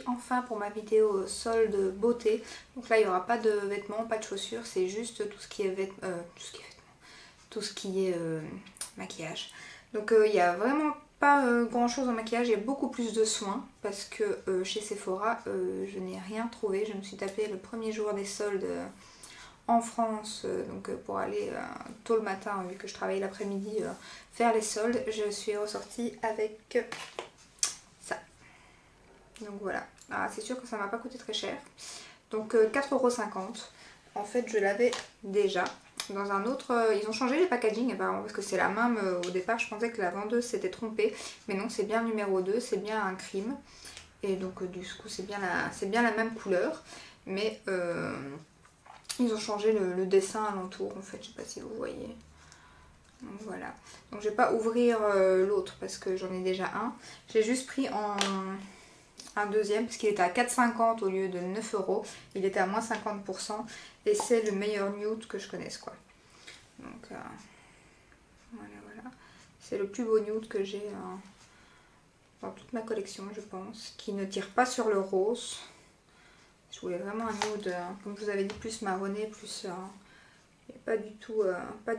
partie enfin pour ma vidéo solde beauté. Donc là il n'y aura pas de vêtements, pas de chaussures, c'est juste tout ce qui est tout ce qui est maquillage. Donc il n'y a vraiment pas grand chose en maquillage, il y a beaucoup plus de soins parce que chez Sephora je n'ai rien trouvé. Je me suis tapé le premier jour des soldes en France, donc pour aller tôt le matin vu que je travaillais l'après-midi faire les soldes. Je suis ressortie avec ça. Donc voilà, c'est sûr que ça m'a pas coûté très cher. Donc 4,50 €. En fait je l'avais déjà dans un autre, ils ont changé les packaging apparemment parce que c'est la même. Au départ je pensais que la vendeuse s'était trompée, mais non, c'est bien le numéro 2, c'est bien un crime. Et donc du coup c'est bien la même couleur, mais ils ont changé le dessin alentour en fait, je sais pas si vous voyez. Donc voilà, donc je vais pas ouvrir l'autre parce que j'en ai déjà un. J'ai juste pris un deuxième parce qu'il était à 4,50 € au lieu de 9 €. Il était à moins 50% et c'est le meilleur nude que je connaisse quoi. Donc voilà. C'est le plus beau nude que j'ai dans toute ma collection je pense, qui ne tire pas sur le rose. Je voulais vraiment un nude, comme je vous avais dit, plus marronné, plus et pas du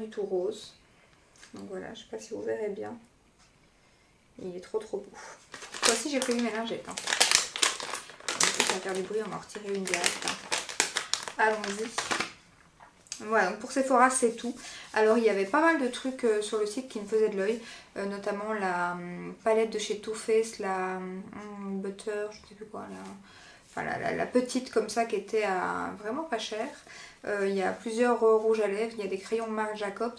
tout rose. Donc voilà, je sais pas si vous verrez bien. Il est trop beau. Moi aussi j'ai pris une mélangette. Ça va faire du bruit, on va en retirer une direct. Allons-y. Voilà, donc pour Sephora c'est tout. Alors il y avait pas mal de trucs sur le site qui me faisaient de l'œil, notamment la palette de chez Too Faced, la butter, je sais plus quoi, la petite comme ça qui était vraiment pas cher. Il y a plusieurs rouges à lèvres, il y a des crayons Marc Jacobs.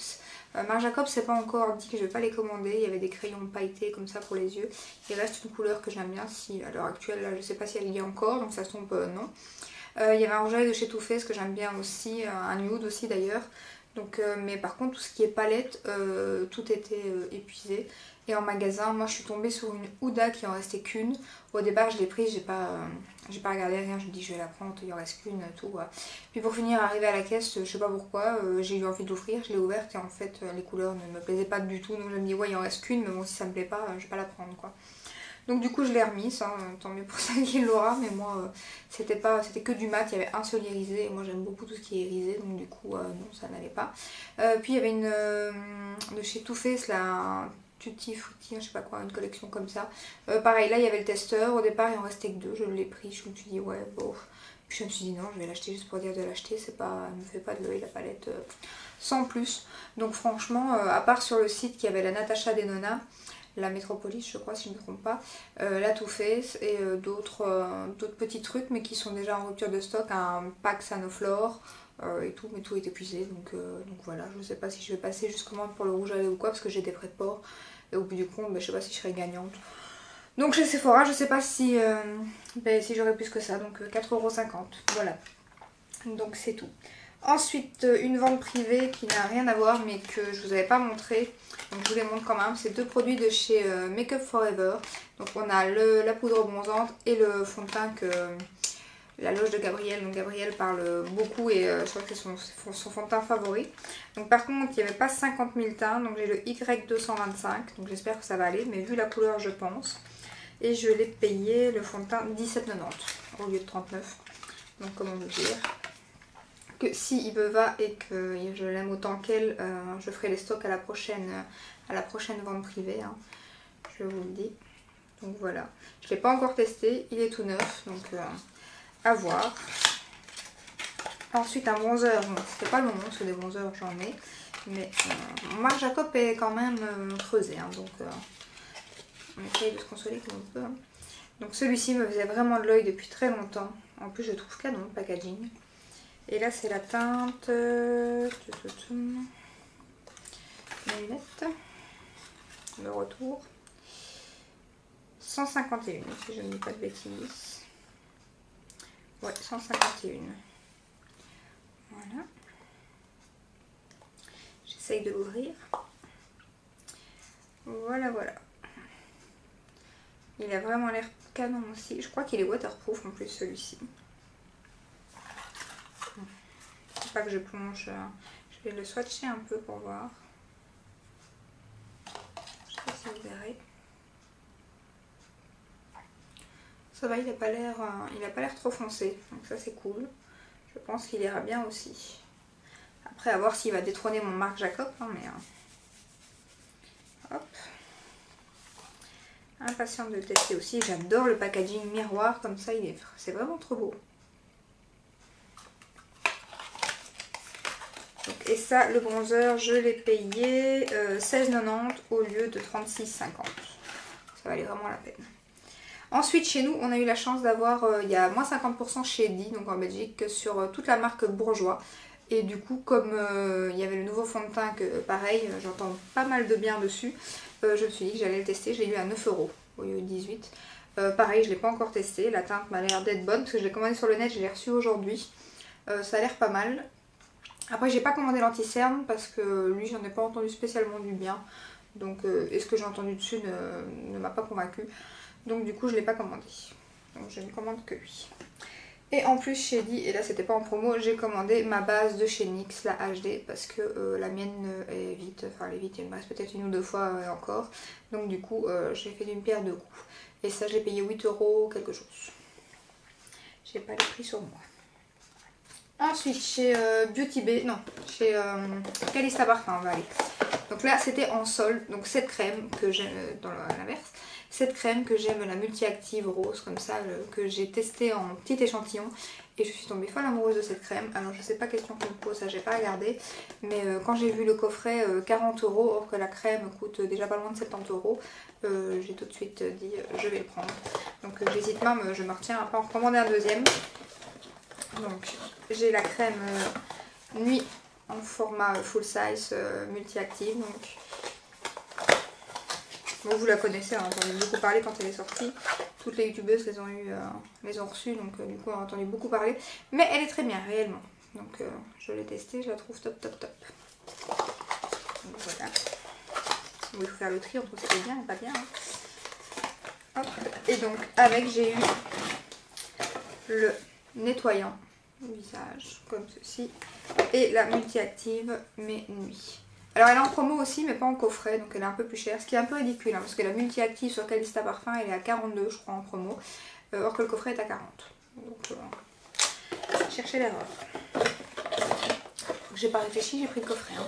Marc Jacobs c'est pas encore dit que je vais pas les commander, il y avait des crayons pailletés comme ça pour les yeux. Il reste une couleur que j'aime bien, si à l'heure actuelle là, je sais pas si elle y est encore, donc ça se tombe non. Il y avait un rouge à lèvres de chez Too Faced que j'aime bien aussi, un nude aussi d'ailleurs. Donc, mais par contre tout ce qui est palette, tout était épuisé. Et en magasin, moi je suis tombée sur une Huda qui en restait qu'une. Au départ je l'ai prise, j'ai pas regardé rien, je me dis je vais la prendre, il en reste qu'une, tout. Ouais. Puis pour finir, arriver à la caisse, je sais pas pourquoi, j'ai eu envie de l'ouvrir, je l'ai ouverte et en fait les couleurs ne me plaisaient pas du tout. Donc je me dis ouais il en reste qu'une, mais bon si ça me plaît pas, je vais pas la prendre quoi. Donc du coup je l'ai remise, hein, tant mieux pour celle qui l'aura, mais moi c'était que du mat, il y avait un seul irisé, et moi j'aime beaucoup tout ce qui est irisé, donc du coup non ça n'allait pas. Puis il y avait une de chez Too Faced, là, Tutti Frutti, je sais pas quoi, une collection comme ça. Pareil là il y avait le testeur, au départ il en restait que deux, je l'ai pris, je me suis dit ouais bon. Puis je me suis dit non je vais l'acheter juste pour dire de l'acheter, c'est pas, elle me fait pas de l'œil la palette sans plus. Donc franchement, à part sur le site qui avait la Natasha Denona, la Métropolis je crois si je ne me trompe pas, la Too Faced et d'autres petits trucs mais qui sont déjà en rupture de stock, un pack Sanoflore et tout, mais tout est épuisé donc voilà, je ne sais pas si je vais passer juste commande pour le rouge à lèvres ou quoi parce que j'ai des frais de port et au bout du compte je sais pas si je serai gagnante. Donc chez Sephora je sais pas si, si j'aurai plus que ça, donc 4,50 €, voilà, donc c'est tout. Ensuite, une vente privée qui n'a rien à voir mais que je vous avais pas montré. Donc je vous les montre quand même. C'est deux produits de chez Make Up For Ever. Donc on a la poudre bronzante et le fond de teint que la loge de Gabrielle. Donc Gabrielle parle beaucoup et je crois que c'est son fond de teint favori. Donc par contre il n'y avait pas 50 000 teints. Donc j'ai le Y225. Donc j'espère que ça va aller. Mais vu la couleur je pense. Et je l'ai payé le fond de teint 17,90 au lieu de 39. Donc comment vous dire, que si il me va et que je l'aime autant qu'elle, je ferai les stocks à la prochaine vente privée, hein, je vous le dis. Donc voilà, je ne l'ai pas encore testé, il est tout neuf, donc à voir. Ensuite un bronzer, bon, c'était pas le moment parce que des bronzers j'en ai, mais Marc Jacob est quand même creusé, hein, donc on essaye de se consoler comme on peut. Hein. Donc celui-ci me faisait vraiment de l'œil depuis très longtemps, en plus je trouve canon le packaging. Et là c'est la teinte la lunette, le retour 151 si je ne dis pas de bêtises. Ouais, 151. Voilà. J'essaye de l'ouvrir. Voilà, voilà. Il a vraiment l'air canon aussi. Je crois qu'il est waterproof en plus celui-ci. Pas que je plonge, je vais le swatcher un peu pour voir. Je sais pas si vous verrez. Ça va, il a pas l'air trop foncé, donc ça c'est cool. Je pense qu'il ira bien aussi. Après, à voir s'il va détrôner mon Marc Jacob, hein, mais... hop. Impatiente de le tester aussi. J'adore le packaging miroir, comme ça, c'est vraiment trop beau. Donc, et ça, le bronzer, je l'ai payé 16,90 au lieu de 36,50. Ça valait vraiment la peine. Ensuite, chez nous, on a eu la chance d'avoir, il y a moins 50% chez Eddy, donc en Belgique, sur toute la marque Bourjois. Et du coup, comme il y avait le nouveau fond de teint, que pareil, j'entends pas mal de bien dessus, je me suis dit que j'allais le tester. Je l'ai eu à 9 € au lieu de 18. Pareil, je l'ai pas encore testé. La teinte m'a l'air d'être bonne, parce que je l'ai commandé sur le net, je l'ai reçu aujourd'hui. Ça a l'air pas mal. Après, j'ai pas commandé l'anti-cerne, parce que lui, j'en ai pas entendu spécialement du bien. Donc, et ce que j'ai entendu dessus ne m'a pas convaincue. Donc du coup je ne l'ai pas commandé. Donc je ne commande que lui. Et en plus chez Eddy, et là c'était pas en promo, j'ai commandé ma base de chez NYX, la HD, parce que la mienne est vite, enfin elle est vite, il me reste peut-être 1 ou 2 fois encore. Donc du coup j'ai fait d'une pierre deux coups. Et ça j'ai payé 8 € quelque chose. J'ai pas les prix sur moi. Ensuite chez Beauty Bay, non, chez Calista Parfum, on va aller. Donc là c'était en solde, donc cette crème que j'aime dans l'inverse. Cette crème que j'aime, la multi-active rose comme ça, que j'ai testée en petit échantillon. Et je suis tombée folle amoureuse de cette crème. Alors je sais pas question qu'on me pose, ça j'ai pas regardé. Mais quand j'ai vu le coffret 40 €, or que la crème coûte déjà pas loin de 70 €, j'ai tout de suite dit je vais le prendre. Donc j'hésite même, je me retiens à pas en commander un deuxième. Donc j'ai la crème nuit en format full size multi-active. Donc bon, vous la connaissez, hein, j'en ai beaucoup parlé quand elle est sortie. Toutes les youtubeuses les ont reçues, donc du coup on a entendu beaucoup parler. Mais elle est très bien, réellement. Donc je l'ai testée, je la trouve top top top. Donc voilà. Bon, il faut faire le tri entre ce qui est bien et pas bien. Hein. Hop. Et donc avec j'ai eu le nettoyant visage, comme ceci. Et la multi-active mes nuits. Alors elle est en promo aussi mais pas en coffret, donc elle est un peu plus chère, ce qui est un peu ridicule hein, parce que la multi-active sur Calista Parfum elle est à 42 je crois en promo, or que le coffret est à 40. Donc cherchez l'erreur. J'ai pas réfléchi, j'ai pris le coffret. Hein.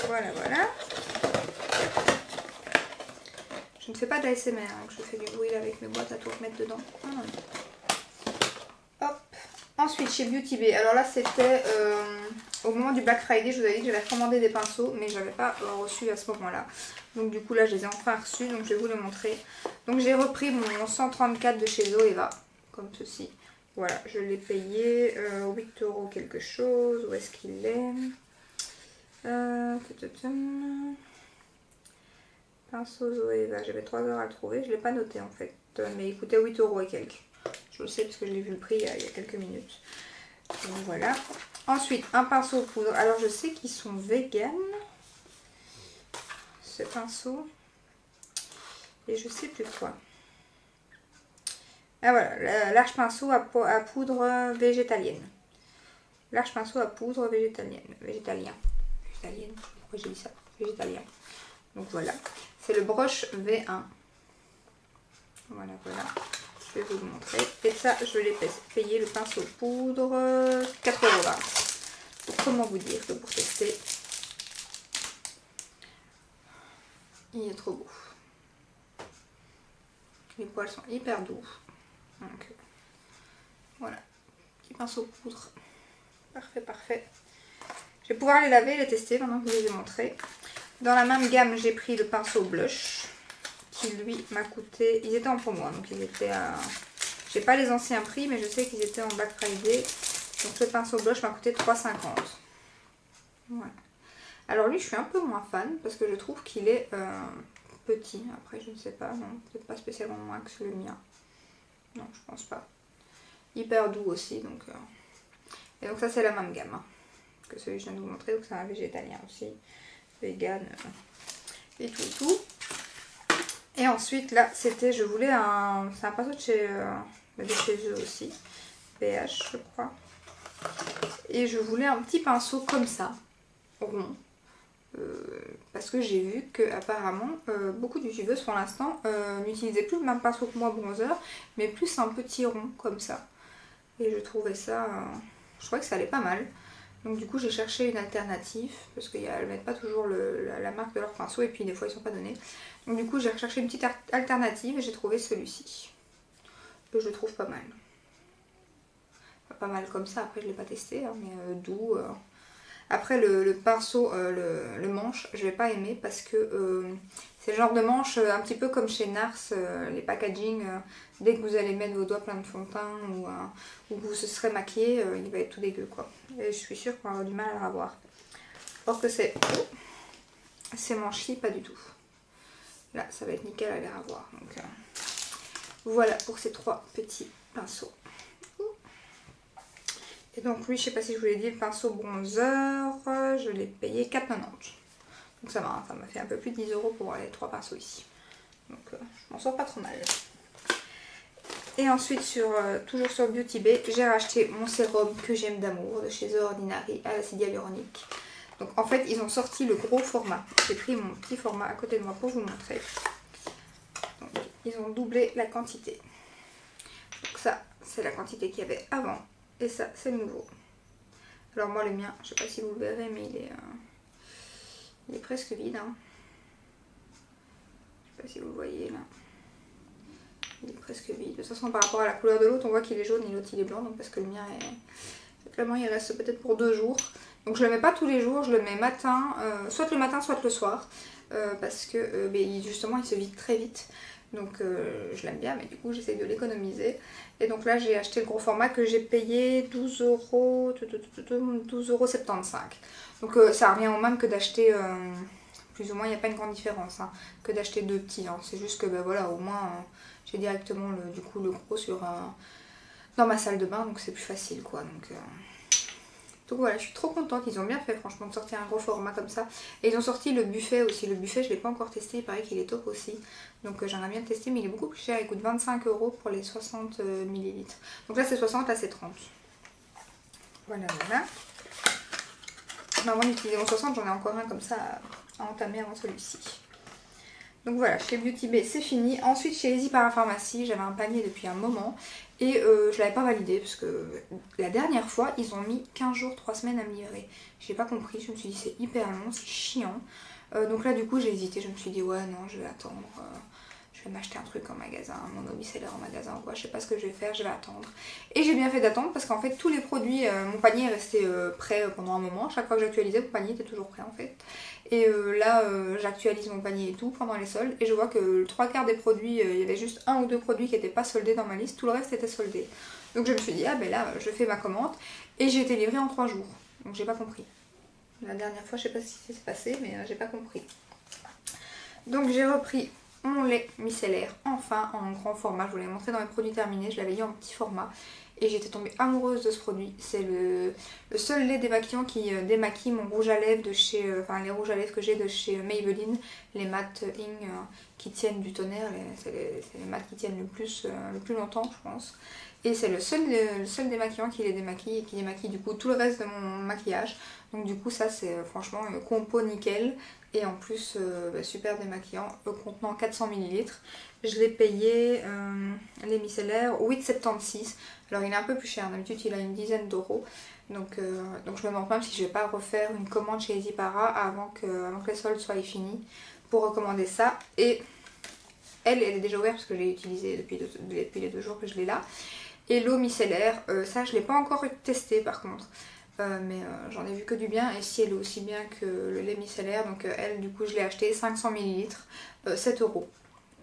Voilà voilà. Je ne fais pas d'ASMR, hein, je fais du bruit là avec mes boîtes à tout remettre dedans. Hop. Ensuite chez Beauty Bay, alors là c'était au moment du Black Friday, je vous avais dit que j'avais commandé des pinceaux mais je n'avais pas reçu à ce moment là. Donc du coup là je les ai enfin reçus, donc je vais vous les montrer. Donc j'ai repris mon 134 de chez Zoeva, comme ceci. Voilà, je l'ai payé 8 € quelque chose, où est-ce qu'il est, pinceau Zoeva, j'avais 3 heures à le trouver, je ne l'ai pas noté en fait, mais il coûtait 8 € et quelques. Je le sais parce que je l'ai vu le prix il y a quelques minutes. Donc voilà. Ensuite, un pinceau poudre. Alors je sais qu'ils sont vegan. Ce pinceau. Et je sais plus quoi. Ah voilà, large pinceau à poudre végétalienne. Large pinceau à poudre végétalien. Végétalien. Pourquoi j'ai dit ça? Végétalien. Donc voilà. C'est le broche V1. Voilà, voilà. Je vais vous le montrer. Et ça, je l'ai payé le pinceau poudre 4,20 €. Donc, comment vous dire que pour tester, il est trop beau. Les poils sont hyper doux. Donc, voilà. Petit pinceau poudre. Parfait, parfait. Je vais pouvoir les laver et les tester pendant que je vous les ai montrés. Dans la même gamme, j'ai pris le pinceau blush. Qui lui m'a coûté, ils étaient en promo donc ils étaient à, j'ai pas les anciens prix mais je sais qu'ils étaient en Black Friday, donc le pinceau blush m'a coûté 3,50 €. Voilà. Alors lui je suis un peu moins fan parce que je trouve qu'il est petit, après je ne sais pas, non, peut-être pas spécialement moins que le mien, non je pense pas, hyper doux aussi donc et donc ça c'est la même gamme hein, que celui que je viens de vous montrer, donc c'est un végétalien aussi, vegan et tout et tout. Et ensuite là c'était, je voulais un, c'est un pinceau de chez eux aussi, PH je crois. Et je voulais un petit pinceau comme ça, rond, parce que j'ai vu que apparemment beaucoup de youtubeuses pour l'instant n'utilisaient plus le même pinceau que moi bronzer, mais plus un petit rond comme ça. Et je trouvais ça, je trouvais que ça allait pas mal. Donc du coup j'ai cherché une alternative, parce qu'elles ne mettent pas toujours la marque de leur pinceau et puis des fois ils sont pas donnés. Donc du coup j'ai recherché une petite alternative et j'ai trouvé celui-ci. Que je trouve pas mal. Pas mal comme ça, après je l'ai pas testé, hein, mais doux. Après le pinceau, le manche, je vais pas aimer parce que c'est le genre de manche un petit peu comme chez Nars, les packaging, dès que vous allez mettre vos doigts pleins de fond de teint ou que vous se serez maquillé, il va être tout dégueu quoi. Et je suis sûre qu'on va avoir du mal à le revoir. Or que c'est manchi, pas du tout. Là, ça va être nickel à les revoir. Donc voilà pour ces 3 petits pinceaux. Et donc lui, je sais pas si je vous l'ai dit, le pinceau bronzer, je l'ai payé 4,90. Donc ça va, ça m'a fait un peu plus de 10 € pour les 3 pinceaux ici. Donc je m'en sors pas trop mal. Et ensuite, toujours sur Beauty Bay, j'ai racheté mon sérum que j'aime d'amour de chez The Ordinary à l'acide hyaluronique. Donc en fait, ils ont sorti le gros format. J'ai pris mon petit format à côté de moi pour vous montrer. Donc ils ont doublé la quantité. Donc ça, c'est la quantité qu'il y avait avant. Et ça, c'est le nouveau. Alors moi, le mien, je sais pas si vous le verrez, mais il est presque vide. Hein. Je sais pas si vous le voyez là. Il est presque vide. De toute façon, par rapport à la couleur de l'autre, on voit qu'il est jaune et l'autre il est blanc. Donc parce que le mien est... Clairement, il reste peut-être pour 2 jours. Donc je le mets pas tous les jours, je le mets matin, soit le matin, soit le soir. Parce que justement, il se vide très vite. Donc je l'aime bien, mais du coup j'essaie de l'économiser. Et donc là j'ai acheté le gros format que j'ai payé 12,75 €. Donc ça revient au même que d'acheter, plus ou moins, il n'y a pas une grande différence, hein, que d'acheter 2 petits. Hein. C'est juste que voilà, au moins j'ai directement le gros dans ma salle de bain, donc c'est plus facile quoi. Donc voilà, je suis trop contente, ils ont bien fait franchement de sortir un gros format comme ça. Et ils ont sorti le buffet aussi, le buffet je ne l'ai pas encore testé, il paraît qu'il est top aussi. Donc j'aimerais bien le tester, mais il est beaucoup plus cher, il coûte 25 € pour les 60 ml. Donc là c'est 60, là c'est 30. Voilà, voilà. Mais avant d'utiliser mon 60, j'en ai encore un comme ça à entamer avant celui-ci. Donc voilà, chez Beauty Bay c'est fini. Ensuite chez Easy Parapharmacie, j'avais un panier depuis un moment et je l'avais pas validé parce que la dernière fois ils ont mis 15 jours, 3 semaines à me livrer. J'ai pas compris, je me suis dit c'est hyper long, c'est chiant. Donc là du coup j'ai hésité, je me suis dit ouais non je vais attendre. Je vais m'acheter un truc en magasin, mon hobby-seller en magasin ou quoi, je sais pas ce que je vais faire, je vais attendre. Et j'ai bien fait d'attendre parce qu'en fait tous les produits, mon panier est resté prêt pendant un moment. Chaque fois que j'actualisais, mon panier était toujours prêt en fait. Et là j'actualise mon panier et tout pendant les soldes et je vois que le 3/4 des produits, il y avait juste 1 ou 2 produits qui n'étaient pas soldés dans ma liste, tout le reste était soldé. Donc je me suis dit ah ben là je fais ma commande et j'ai été livrée en 3 jours. Donc j'ai pas compris. La dernière fois je sais pas si c'est passé mais j'ai pas compris. Donc j'ai repris mon lait micellaire, enfin en grand format. Je vous l'ai montré dans mes produits terminés, je l'avais eu en petit format et j'étais tombée amoureuse de ce produit. C'est le seul lait démaquillant qui démaquille mon rouge à lèvres de chez, enfin les rouges à lèvres que j'ai de chez Maybelline, les matte ing qui tiennent du tonnerre, c'est les mattes qui tiennent le plus longtemps je pense. Et c'est le seul démaquillant qui les démaquille et qui démaquille du coup tout le reste de mon maquillage. Donc du coup ça c'est franchement compo nickel. Et en plus super démaquillant contenant 400 ml. Je l'ai payé les micellaires 8,76 €. Alors il est un peu plus cher, d'habitude il a une dizaine d'euros. Donc je me demande même si je vais pas refaire une commande chez Easy Para avant que les soldes soient finis pour recommander ça. Et elle est déjà ouverte parce que je l'ai utilisée depuis les 2 jours que je l'ai là. Et l'eau micellaire, ça je l'ai pas encore testé par contre. Mais j'en ai vu que du bien et si elle est aussi bien que le lait micellaire, donc elle du coup je l'ai acheté 500 ml, 7 €.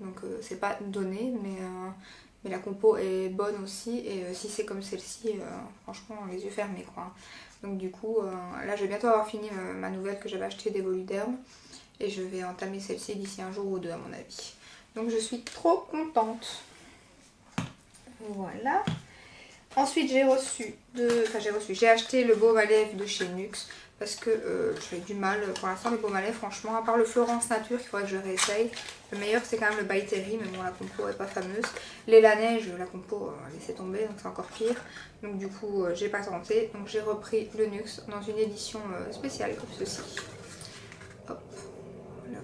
Donc c'est pas donné mais la compo est bonne aussi et si c'est comme celle-ci, franchement les yeux fermés quoi. Donc du coup là je vais bientôt avoir fini ma nouvelle que j'avais achetée d'Evoluderm et je vais entamer celle-ci d'ici un jour ou 2 à mon avis. Donc je suis trop contente. Voilà. Ensuite j'ai acheté le baume à lèvres de chez NYX parce que j'ai du mal pour l'instant les baumes à lèvres franchement, à part le Florence Nature qu'il faudrait que je réessaye. Le meilleur c'est quand même le By Terry mais bon la compo est pas fameuse. Les La Neige, la compo laissez tomber donc c'est encore pire. Donc du coup j'ai pas tenté, donc j'ai repris le NYX dans une édition spéciale comme ceci.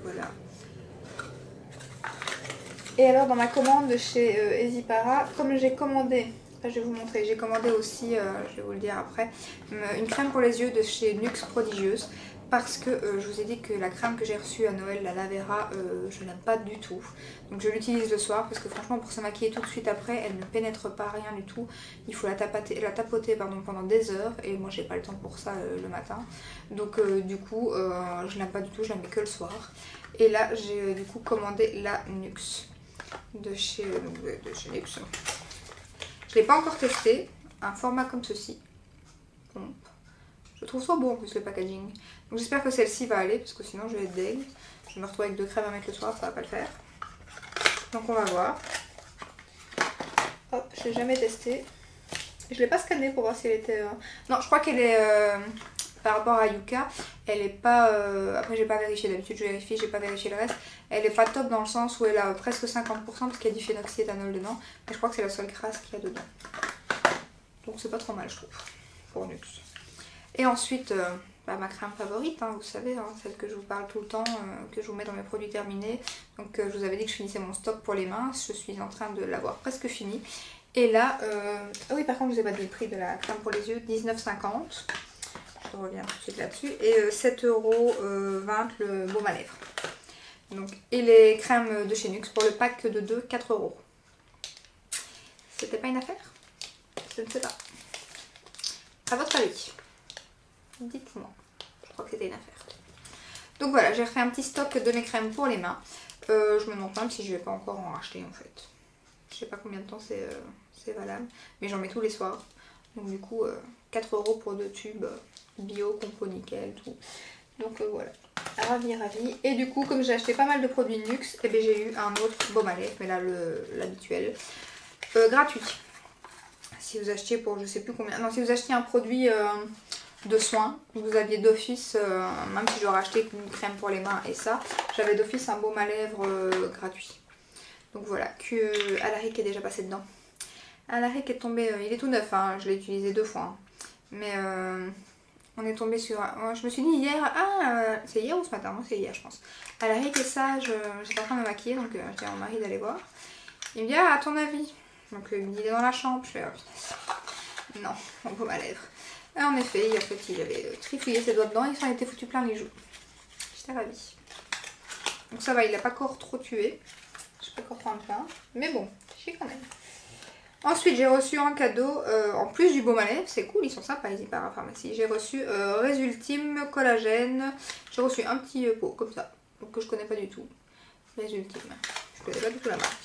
voilà. Et alors dans ma commande de chez Ezipara, comme j'ai commandé, je vais vous montrer, j'ai commandé aussi, je vais vous le dire après, une crème pour les yeux de chez NYX Prodigieuse. Parce que je vous ai dit que la crème que j'ai reçue à Noël, la Lavera, je n'aime pas du tout. Donc je l'utilise le soir parce que franchement pour se maquiller tout de suite après, elle ne pénètre pas rien du tout. Il faut la tapoter pendant des heures et moi j'ai pas le temps pour ça le matin. Donc du coup je l'aime pas du tout, je la mets que le soir. Et là j'ai du coup commandé la NYX de chez NYX. Je l'ai pas encore testé, un format comme ceci. Pompe. Je trouve ça beau en plus le packaging. Donc j'espère que celle-ci va aller parce que sinon je vais être deg. Je vais me retrouver avec 2 crèmes à mettre le soir, ça va pas le faire. Donc on va voir. Hop, je l'ai jamais testé. Je l'ai pas scanné pour voir si elle était... Non, je crois qu'elle est... par rapport à Yuka, elle est pas... Après j'ai pas vérifié, d'habitude je vérifie, j'ai pas vérifié le reste. Elle est pas top dans le sens où elle a presque 50% parce qu'il y a du phénoxyéthanol dedans. Mais je crois que c'est la seule graisse qu'il y a dedans. Donc c'est pas trop mal je trouve, pour NYX. Et ensuite, ma crème favorite, hein, vous savez, hein, celle que je vous parle tout le temps, que je vous mets dans mes produits terminés. Donc je vous avais dit que je finissais mon stock pour les mains, je suis en train de l'avoir presque fini. Et là, ah oui par contre je vous ai pas dit le prix de la crème pour les yeux, 19,50. Je reviens tout de suite là-dessus. Et 7,20€ le baume à lèvres. Donc, et les crèmes de chez NYX pour le pack de 2, 4€. C'était pas une affaire? Je ne sais pas. À votre avis? Dites-moi. Je crois que c'était une affaire. Donc voilà, j'ai refait un petit stock de mes crèmes pour les mains. Je me demande même si je vais pas encore en racheter en fait. Je sais pas combien de temps c'est valable. Mais j'en mets tous les soirs. Donc du coup, 4€ pour 2 tubes bio, compo nickel, tout. Donc voilà. Ravi. Et du coup, comme j'ai acheté pas mal de produits NYX, et bien j'ai eu un autre baume à lèvres, mais là l'habituel. Gratuit. Si vous achetiez pour je sais plus combien. Non, si vous achetiez un produit de soins, vous aviez d'office, même si j'aurais acheté une crème pour les mains et ça, j'avais d'office un baume à lèvres gratuit. Donc voilà, que Alaric est déjà passé dedans. Alaric est tombé, il est tout neuf, hein, je l'ai utilisé 2 fois. Hein. Mais on est tombé sur... je me suis dit hier, c'est hier ou ce matin? Non, c'est hier je pense. Alaric et ça, j'étais en train de me maquiller, donc j'ai dit à mon mari d'aller voir. Il me dit, à ton avis? Donc il me dit, il est dans la chambre. Je fais, oh, non, mon baume à lèvres. Et en effet, en fait, il avait trifouillé ses doigts dedans et il s'en était foutu plein les joues. J'étais ravie. Donc ça va, il l'a pas encore trop tué. Je peux encore prendre plein. Mais bon, j'ai quand même. Ensuite, j'ai reçu en cadeau, en plus du baume à lèvres, c'est cool, ils sont sympas, ils y partent à la pharmacie. J'ai reçu Résultime collagène. J'ai reçu un petit pot comme ça, donc que je connais pas du tout. Résultime. Je connais pas du tout la marque.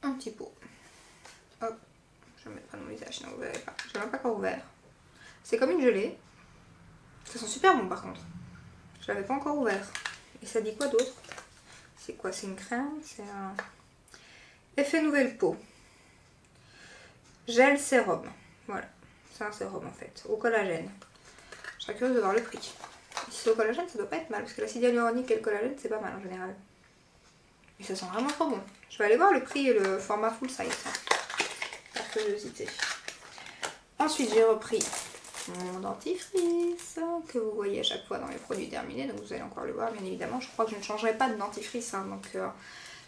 Un petit pot. Hop. Je vais mettre pas dans mon visage, sinon vous verrez pas. Je l'ai même pas encore ouvert. C'est comme une gelée. Ça sent super bon par contre. Je l'avais pas encore ouvert. Et ça dit quoi d'autre? C'est quoi? C'est une crème? C'est un... Effet nouvelle peau. Gel sérum. Voilà. C'est un sérum en fait. Au collagène. Je serais curieuse de voir le prix. Si c'est au collagène, ça doit pas être mal. Parce que l'acide hyaluronique et le collagène, c'est pas mal en général. Mais ça sent vraiment trop bon. Je vais aller voir le prix et le format full size. Par curiosité. Ensuite, j'ai repris mon dentifrice que vous voyez à chaque fois dans les produits terminés. Donc vous allez encore le voir, bien évidemment. Je crois que je ne changerai pas de dentifrice. Hein, donc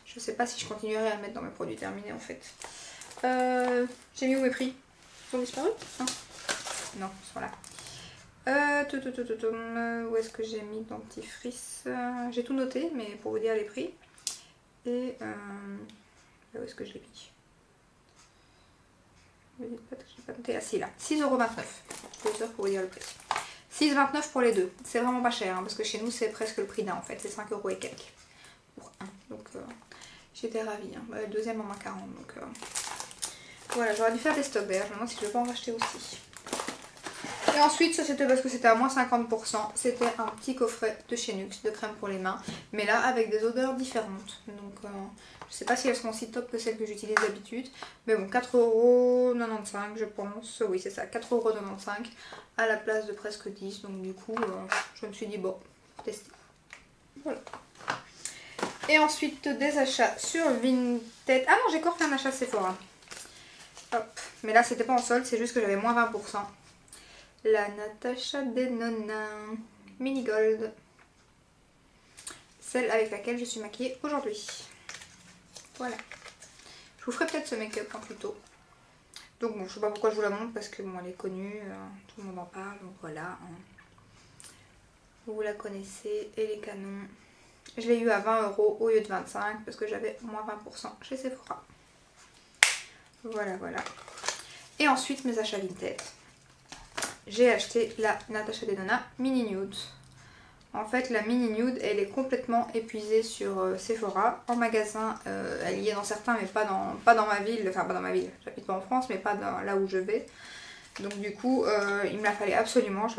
je sais pas si je continuerai à le mettre dans mes produits terminés en fait. J'ai mis où mes prix? Ils ont disparu? Non, ils sont là. Où est-ce que j'ai mis dentifrice? J'ai tout noté, mais pour vous dire les prix. Et où est-ce que je l'ai mis? Ne me dites pas que je n'ai pas noté. Ah si, là. 6,29€. Je vais dire pour vous dire le prix. 6,29€ pour les deux. C'est vraiment pas cher, hein, parce que chez nous, c'est presque le prix d'un en fait. C'est 5€ et quelques. Pour un. Donc j'étais ravie. Hein. Le deuxième en moins 40. Donc voilà, j'aurais dû faire des stocks d'ailleurs. Je me demande si je vais pas en racheter aussi. Et ensuite, ça c'était parce que c'était à moins 50%. C'était un petit coffret de chez NYX de crème pour les mains. Mais là, avec des odeurs différentes. Donc je sais pas si elles sont aussi top que celles que j'utilise d'habitude. Mais bon, 4,95€ je pense. Oui, c'est ça, 4,95€ à la place de presque 10. Donc du coup, je me suis dit, bon, tester. Voilà. Et ensuite, des achats sur Vinted. Ah non, j'ai encore fait un achat Sephora. Hop. Mais là, c'était pas en solde, c'est juste que j'avais moins 20%. La Natasha Denona Mini Gold. celle avec laquelle je suis maquillée aujourd'hui. Voilà. Je vous ferai peut-être ce make-up en plus tôt. Donc bon, je sais pas pourquoi je vous la montre parce que bon, elle est connue, tout le monde en parle, donc voilà. Vous la connaissez, et les canons. Je l'ai eu à 20 € au lieu de 25 parce que j'avais moins 20% chez Sephora. Voilà, voilà. Et ensuite mes achats Vinted. J'ai acheté la Natasha Denona Mini Nude. En fait la Mini Nude elle est complètement épuisée sur Sephora. En magasin elle y est dans certains mais pas dans ma ville. Enfin pas dans ma ville, j'habite pas en France mais pas dans, là où je vais. Donc du coup il me la fallait absolument. Je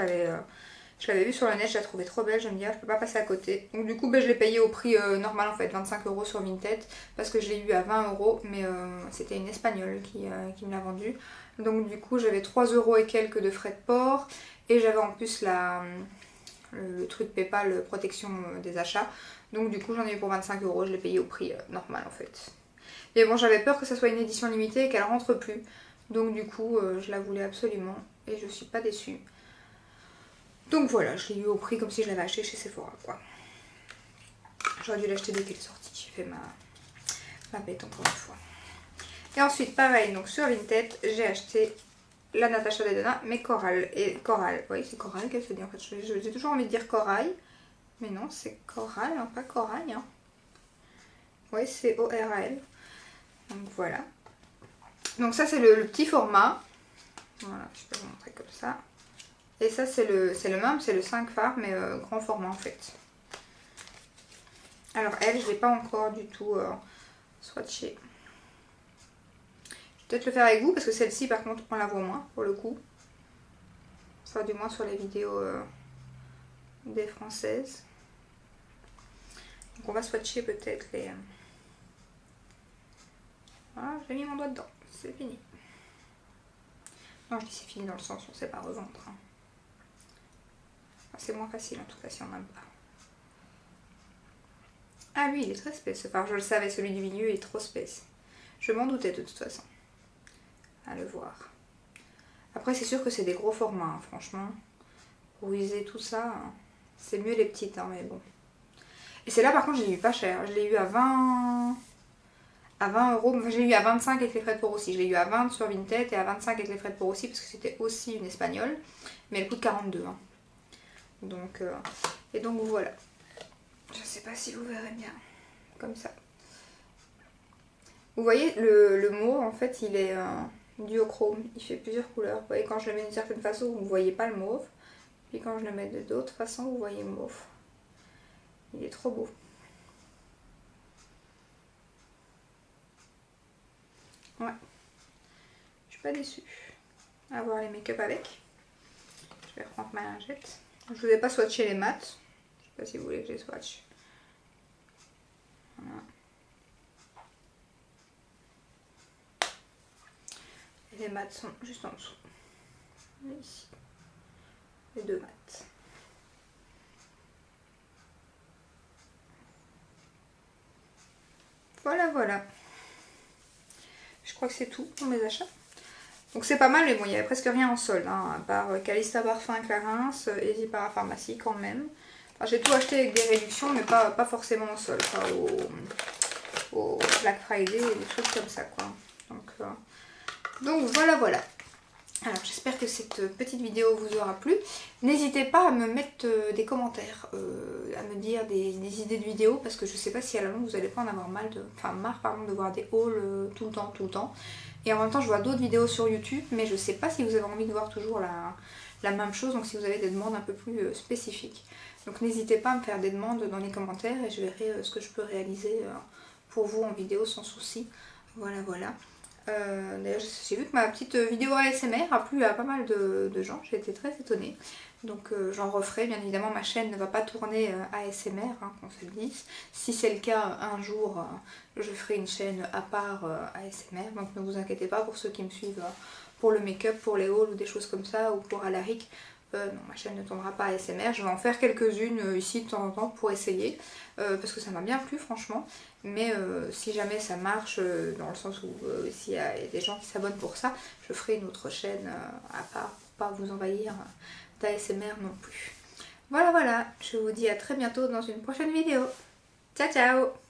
l'avais vue sur le net, je la trouvais trop belle, je me disais je peux pas passer à côté. Donc du coup je l'ai payée au prix normal en fait, 25 € sur Vinted. Parce que je l'ai eu à 20 € mais c'était une espagnole qui me l'a vendue. Donc du coup j'avais 3 € et quelques de frais de port. Et j'avais en plus le truc PayPal protection des achats. Donc du coup j'en ai eu pour 25 €, je l'ai payé au prix normal en fait. Mais bon j'avais peur que ça soit une édition limitée et qu'elle rentre plus. Donc du coup je la voulais absolument et je suis pas déçue. Donc voilà, je l'ai eu au prix comme si je l'avais acheté chez Sephora quoi. J'aurais dû l'acheter dès qu'elle est sortie, j'ai fait ma bête encore une fois. Et ensuite pareil, donc sur Vinted, j'ai acheté la Natasha Denona mais Coral. Et Coral, oui c'est Coral qu'elle se dit en fait, j'ai toujours envie de dire Corail. Mais non c'est Coral, hein, pas Corail. Hein. Oui c'est O-R-A-L. Donc voilà. Donc ça c'est le petit format. Voilà, je peux vous montrer comme ça. Et ça c'est le même, c'est le 5 fards mais grand format en fait. Alors elle, je ne l'ai pas encore du tout swatché. Je vais peut-être le faire avec vous parce que celle-ci par contre on la voit moins pour le coup. Enfin du moins sur les vidéos des françaises. Donc on va swatcher peut-être les... Voilà, j'ai mis mon doigt dedans, c'est fini. Non je dis c'est fini dans le sens où on ne sait pas revendre. Hein. C'est moins facile en tout cas si on n'aime pas. Ah lui il est très space, enfin je le savais, celui du milieu il est trop space. Je m'en doutais de toute façon. À le voir. Après c'est sûr que c'est des gros formats, hein, franchement. Pour user tout ça, hein, c'est mieux les petites, hein, mais bon. Et c'est là par contre je l'ai eu pas cher, je l'ai eu à 20 €, enfin, je l'ai eu à 25 avec les frais de port aussi. Je l'ai eu à 20 sur Vinted et à 25 avec les frais de port aussi parce que c'était aussi une espagnole. Mais elle coûte 42. Hein. Donc, et donc voilà. Je sais pas si vous verrez bien. Comme ça. Vous voyez le mauve en fait il est duochrome. Il fait plusieurs couleurs. Vous voyez quand je le mets d'une certaine façon vous ne voyez pas le mauve. Puis quand je le mets de d'autres façons vous voyez le mauve. Il est trop beau. Ouais. Je suis pas déçue. À voir les make-up avec. Je vais reprendre ma lingette. Je vous ai pas swatché les mats. Je sais pas si vous voulez que je les swatch. Voilà. Et les mats sont juste en dessous. Ici. Les deux mats. Voilà, voilà. Je crois que c'est tout pour mes achats. Donc c'est pas mal, mais bon, il n'y avait presque rien en solde, hein, à part Calista Parfum, Clarins, Easy Parapharmacie quand même. Enfin, j'ai tout acheté avec des réductions, mais pas forcément en solde, enfin, au Black Friday et des trucs comme ça, quoi. Donc voilà, voilà. Alors j'espère que cette petite vidéo vous aura plu. N'hésitez pas à me mettre des commentaires, à me dire des idées de vidéos, parce que je sais pas si à la longue vous allez pas en avoir marre de voir des hauls tout le temps. Et en même temps je vois d'autres vidéos sur YouTube, mais je sais pas si vous avez envie de voir toujours la même chose, donc si vous avez des demandes un peu plus spécifiques. Donc n'hésitez pas à me faire des demandes dans les commentaires et je verrai ce que je peux réaliser pour vous en vidéo sans souci. Voilà, voilà. D'ailleurs j'ai vu que ma petite vidéo ASMR a plu à pas mal de gens, j'ai été très étonnée. Donc j'en referai, bien évidemment ma chaîne ne va pas tourner ASMR, hein, qu'on se le dise. Si c'est le cas un jour, je ferai une chaîne à part ASMR, donc ne vous inquiétez pas pour ceux qui me suivent pour le make-up, pour les hauls ou des choses comme ça, ou pour Alaric. Non, ma chaîne ne tournera pas ASMR, je vais en faire quelques-unes ici de temps en temps pour essayer, parce que ça m'a bien plu franchement, mais si jamais ça marche, dans le sens où s'il y a des gens qui s'abonnent pour ça, je ferai une autre chaîne à part pour pas vous envahir d'ASMR non plus. Voilà, voilà, je vous dis à très bientôt dans une prochaine vidéo. Ciao ciao!